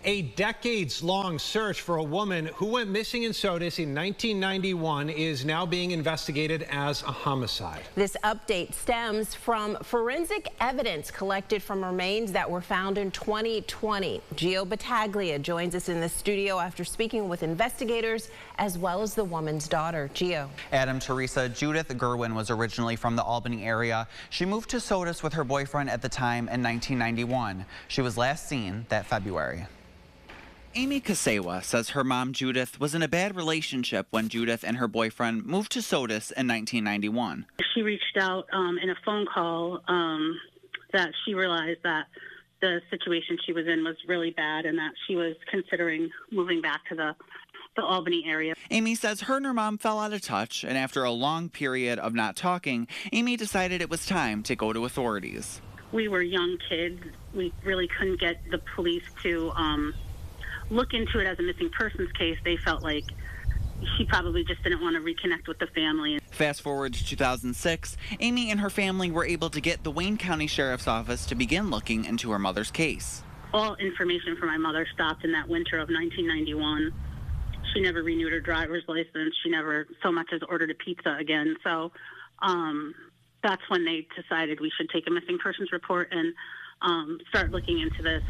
A decades-long search for a woman who went missing in Sodus in 1991 is now being investigated as a homicide. This update stems from forensic evidence collected from remains that were found in 2020. Gio Battaglia joins us in the studio after speaking with investigators as well as the woman's daughter. Gio. Adam, Teresa, Judith Gerwin was originally from the Albany area. She moved to Sodus with her boyfriend at the time in 1991. She was last seen that February. Amy Kasewa says her mom, Judith, was in a bad relationship when Judith and her boyfriend moved to Sodus in 1991. She reached out in a phone call that she realized that the situation she was in was really bad and that she was considering moving back to the Albany area. Amy says her and her mom fell out of touch, and after a long period of not talking, Amy decided it was time to go to authorities. We were young kids. We really couldn't get the police to look into it as a missing persons case. They felt like she probably just didn't want to reconnect with the family. Fast forward to 2006, Amy and her family were able to get the Wayne County Sheriff's Office to begin looking into her mother's case. All information for my mother stopped in that winter of 1991. She never renewed her driver's license. She never so much as ordered a pizza again. So that's when they decided we should take a missing persons report and start looking into this,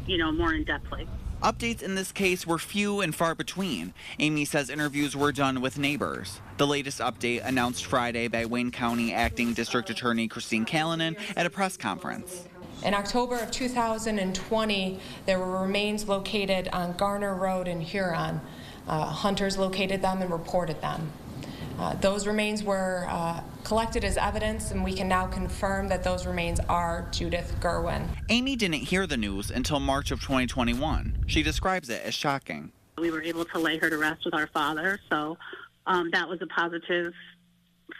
more in-depthly. Updates in this case were few and far between. Amy says interviews were done with neighbors. The latest update announced Friday by Wayne County Acting District Attorney Christine Callanan at a press conference. In October of 2020, there were remains located on Garner Road in Huron. Hunters located them and reported them. Those remains were collected as evidence, and we can now confirm that those remains are Judith Gerwin. Amy didn't hear the news until March of 2021. She describes it as shocking. We were able to lay her to rest with our father, so that was a positive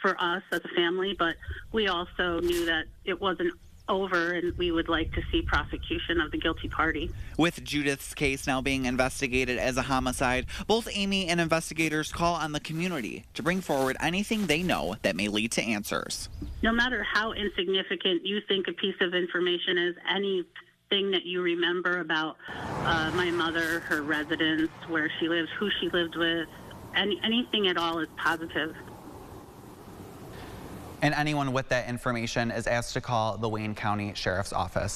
for us as a family, but we also knew that it wasn't over and we would like to see prosecution of the guilty party. With Judith's case now being investigated as a homicide, both Amy and investigators call on the community to bring forward anything they know that may lead to answers. No matter how insignificant you think a piece of information is, anything that you remember about my mother, her residence, where she lives, who she lived with, anything at all is positive. And anyone with that information is asked to call the Wayne County Sheriff's Office.